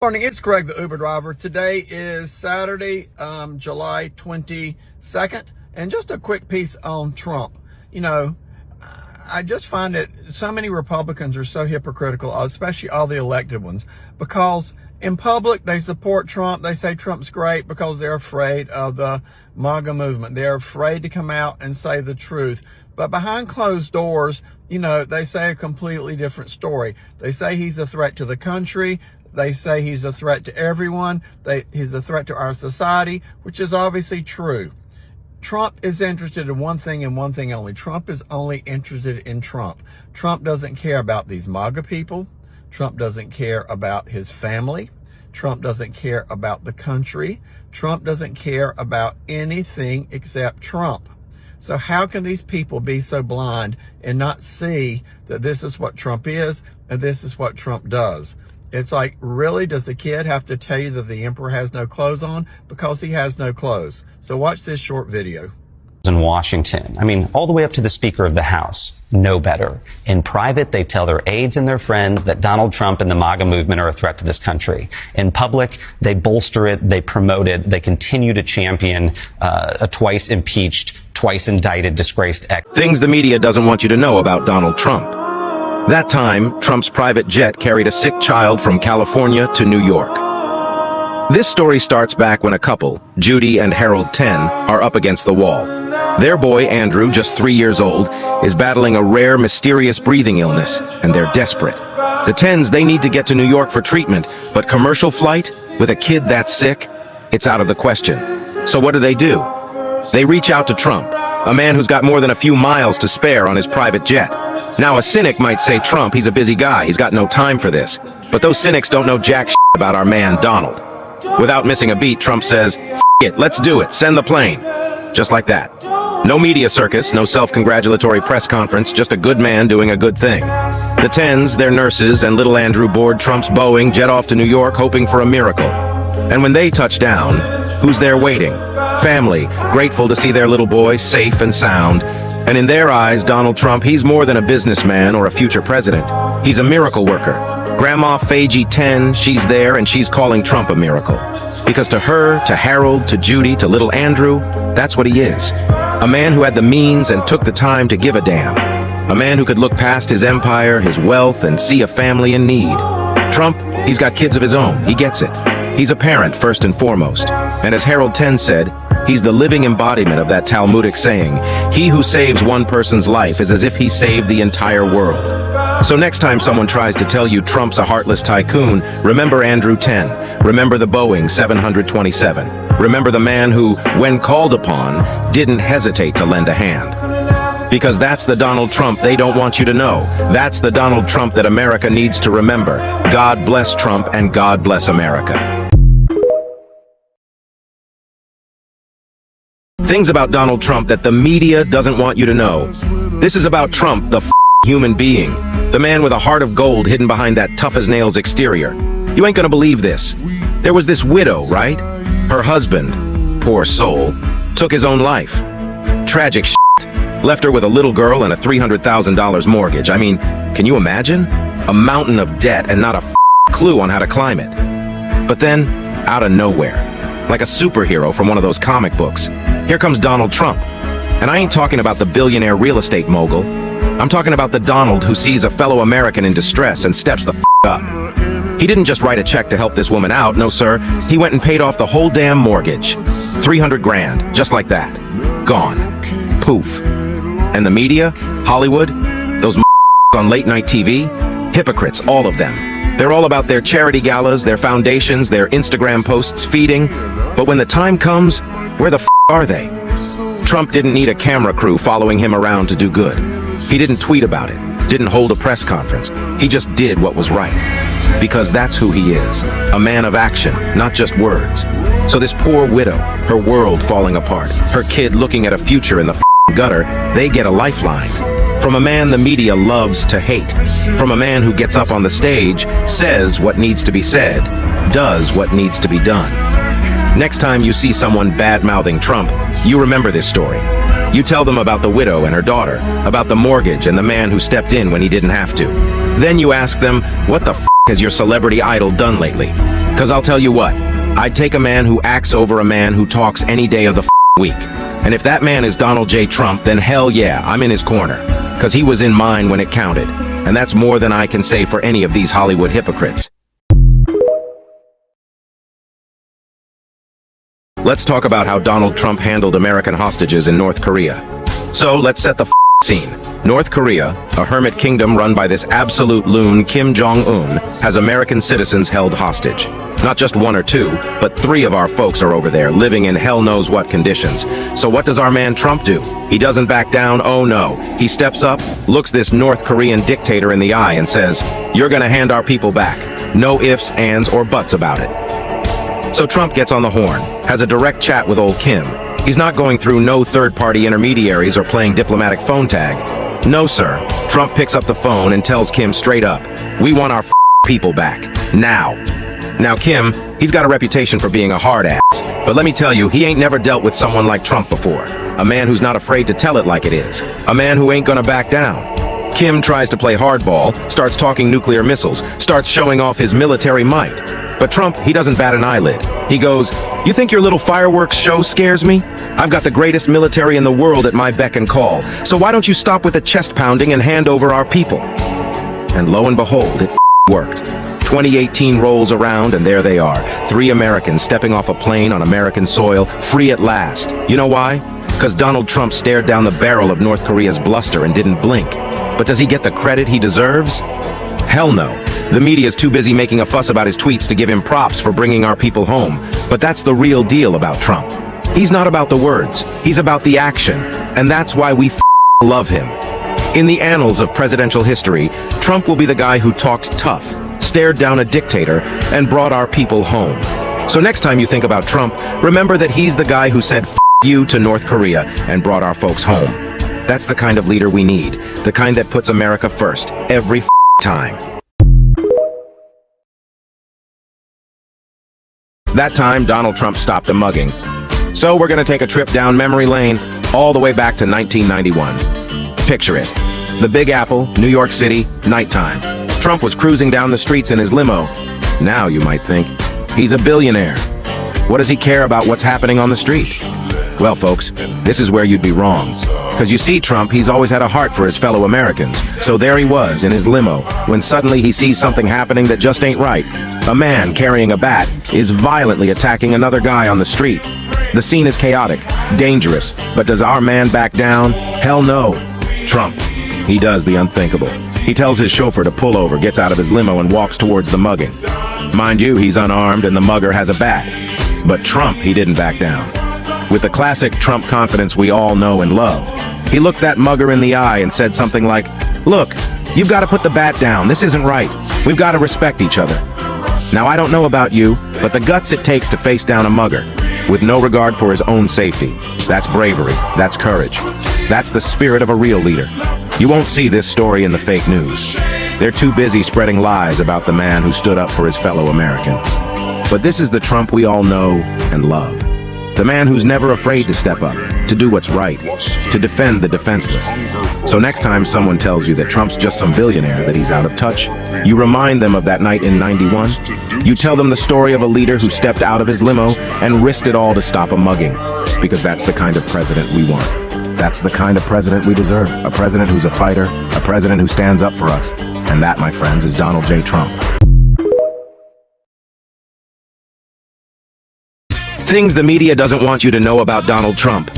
Morning, it's Greg the Uber driver. Today is Saturday, July 22nd, and just a quick piece on Trump. You know, I just find that so many Republicans are so hypocritical, especially all the elected ones, because in public they support Trump. They say Trump's great because they're afraid of the MAGA movement. They're afraid to come out and say the truth. But behind closed doors, you know, they say a completely different story. They say he's a threat to the country. They say he's a threat to everyone. He's a threat to our society, which is obviously true. Trump is interested in one thing and one thing only. Trump is only interested in Trump. Trump doesn't care about these MAGA people. Trump doesn't care about his family. Trump doesn't care about the country. Trump doesn't care about anything except Trump. So how can these people be so blind and not see that this is what Trump is and this is what Trump does? It's like, really, does the kid have to tell you that the emperor has no clothes on? Because he has no clothes. So watch this short video. In Washington, I mean, all the way up to the Speaker of the House, know better. In private, they tell their aides and their friends that Donald Trump and the MAGA movement are a threat to this country. In public, they bolster it, they promote it, they continue to champion a twice impeached, twice indicted, disgraced ex. Things the media doesn't want you to know about Donald Trump. That time, Trump's private jet carried a sick child from California to New York. This story starts back when a couple, Judy and Harold 10, are up against the wall. Their boy, Andrew, just 3 years old, is battling a rare, mysterious breathing illness, and they're desperate. The 10s, they need to get to New York for treatment, but commercial flight, with a kid that sick, it's out of the question. So what do? They reach out to Trump, a man who's got more than a few miles to spare on his private jet. Now, a cynic might say Trump, he's a busy guy, he's got no time for this. But those cynics don't know jack shit about our man, Donald. Without missing a beat, Trump says, "F it, let's do it, send the plane." Just like that. No media circus, no self-congratulatory press conference, just a good man doing a good thing. The 10s, their nurses, and little Andrew board Trump's Boeing jet off to New York hoping for a miracle. And when they touch down, who's there waiting? Family, grateful to see their little boy safe and sound. And in their eyes, Donald Trump, he's more than a businessman or a future president. He's a miracle worker. Grandma Fagey 10, she's there and she's calling Trump a miracle. Because to her, to Harold, to Judy, to little Andrew, that's what he is. A man who had the means and took the time to give a damn. A man who could look past his empire, his wealth, and see a family in need. Trump, he's got kids of his own, he gets it. He's a parent first and foremost. And as Harold 10 said, he's the living embodiment of that Talmudic saying, "He who saves one person's life is as if he saved the entire world." So next time someone tries to tell you Trump's a heartless tycoon, remember Andrew 10. Remember the Boeing 727. Remember the man who, when called upon, didn't hesitate to lend a hand. Because that's the Donald Trump they don't want you to know. That's the Donald Trump that America needs to remember. God bless Trump and God bless America. Things about Donald Trump that the media doesn't want you to know. This is about Trump, the human being. The man with a heart of gold hidden behind that tough-as-nails exterior. You ain't gonna believe this. There was this widow, right? Her husband, poor soul, took his own life. Tragic shit. Left her with a little girl and a $300,000 mortgage. I mean, can you imagine? A mountain of debt and not a clue on how to climb it. But then, out of nowhere, like a superhero from one of those comic books, here comes Donald Trump. And I ain't talking about the billionaire real estate mogul. I'm talking about the Donald who sees a fellow American in distress and steps the up. He didn't just write a check to help this woman out, no sir. He went and paid off the whole damn mortgage. 300 grand, just like that. Gone. Poof. And the media, Hollywood, those on late night TV, hypocrites, all of them. They're all about their charity galas, their foundations, their Instagram posts feeding. But when the time comes, where the are they? Trump didn't need a camera crew following him around to do good. He didn't tweet about it, didn't hold a press conference. He just did what was right. Because that's who he is, a man of action, not just words. So this poor widow, her world falling apart, her kid looking at a future in the gutter, they get a lifeline. From a man the media loves to hate. From a man who gets up on the stage, says what needs to be said, does what needs to be done. Next time you see someone bad-mouthing Trump, you remember this story. You tell them about the widow and her daughter, about the mortgage and the man who stepped in when he didn't have to. Then you ask them, what the has your celebrity idol done lately? Because I'll tell you what, I'd take a man who acts over a man who talks any day of the week. And if that man is Donald J. Trump, then hell yeah, I'm in his corner. Because he was in mine when it counted. And that's more than I can say for any of these Hollywood hypocrites. Let's talk about how Donald Trump handled American hostages in North Korea. So let's set the scene. North Korea, a hermit kingdom run by this absolute loon Kim Jong-un, has American citizens held hostage. Not just one or two, but 3 of our folks are over there, living in hell knows what conditions. So what does our man Trump do? He doesn't back down, oh no. He steps up, looks this North Korean dictator in the eye and says, "You're gonna hand our people back. No ifs, ands, or buts about it." So Trump gets on the horn, has a direct chat with old Kim. He's not going through no third-party intermediaries or playing diplomatic phone tag. No, sir. Trump picks up the phone and tells Kim straight up, "We want our people back. Now." Now Kim, he's got a reputation for being a hard ass. But let me tell you, he ain't never dealt with someone like Trump before. A man who's not afraid to tell it like it is. A man who ain't gonna back down. Kim tries to play hardball, starts talking nuclear missiles, starts showing off his military might. But Trump, he doesn't bat an eyelid. He goes, "You think your little fireworks show scares me? I've got the greatest military in the world at my beck and call. So why don't you stop with the chest pounding and hand over our people?" And lo and behold, it worked. 2018 rolls around and there they are. 3 Americans stepping off a plane on American soil, free at last. You know why? Because Donald Trump stared down the barrel of North Korea's bluster and didn't blink. But does he get the credit he deserves? Hell no. The media's too busy making a fuss about his tweets to give him props for bringing our people home. But that's the real deal about Trump. He's not about the words, he's about the action. And that's why we love him. In the annals of presidential history, Trump will be the guy who talked tough, stared down a dictator, and brought our people home. So next time you think about Trump, remember that he's the guy who said you to North Korea and brought our folks home. That's the kind of leader we need, the kind that puts America first, every time. That time, Donald Trump stopped a mugging. So we're gonna take a trip down memory lane, all the way back to 1991. Picture it. The Big Apple, New York City, nighttime. Trump was cruising down the streets in his limo. Now you might think, he's a billionaire. What does he care about what's happening on the street? Well, folks, this is where you'd be wrong. Because you see, Trump, he's always had a heart for his fellow Americans. So there he was, in his limo, when suddenly he sees something happening that just ain't right. A man carrying a bat is violently attacking another guy on the street. The scene is chaotic, dangerous, but does our man back down? Hell no. Trump, he does the unthinkable. He tells his chauffeur to pull over, gets out of his limo, and walks towards the mugging. Mind you, he's unarmed and the mugger has a bat. But Trump, he didn't back down. With the classic Trump confidence we all know and love, he looked that mugger in the eye and said something like, "Look, you've got to put the bat down. This isn't right. We've got to respect each other." Now, I don't know about you, but the guts it takes to face down a mugger, with no regard for his own safety, that's bravery, that's courage. That's the spirit of a real leader. You won't see this story in the fake news. They're too busy spreading lies about the man who stood up for his fellow American. But this is the Trump we all know and love. The man who's never afraid to step up, to do what's right, to defend the defenseless. So next time someone tells you that Trump's just some billionaire, that he's out of touch, you remind them of that night in '91. You tell them the story of a leader who stepped out of his limo and risked it all to stop a mugging. Because that's the kind of president we want. That's the kind of president we deserve. A president who's a fighter, a president who stands up for us. And that, my friends, is Donald J. Trump. Things the media doesn't want you to know about Donald Trump.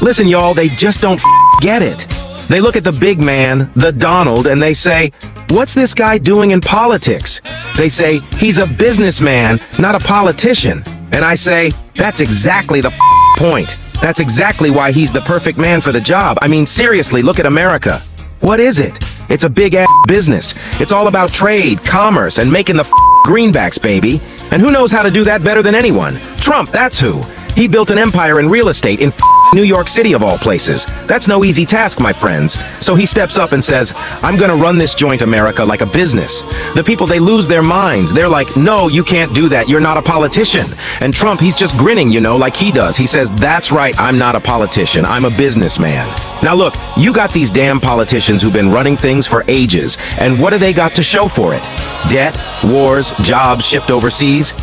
Listen, y'all, they just don't get it. They look at the big man, the Donald, and they say, "What's this guy doing in politics?" They say, "He's a businessman, not a politician." And I say, that's exactly the point. That's exactly why he's the perfect man for the job. I mean, seriously, look at America. What is it? It's a big-ass business. It's all about trade, commerce, and making the greenbacks, baby. And who knows how to do that better than anyone? Trump, that's who. He built an empire in real estate in New York City of all places. That's no easy task, my friends. So he steps up and says, I'm gonna run this joint America like a business. The people, they lose their minds. They're like, no, you can't do that. You're not a politician. And Trump, he's just grinning, you know, like he does. He says, that's right, I'm not a politician. I'm a businessman. Now look, you got these damn politicians who've been running things for ages. And what do they got to show for it? Debt, wars, jobs shipped overseas?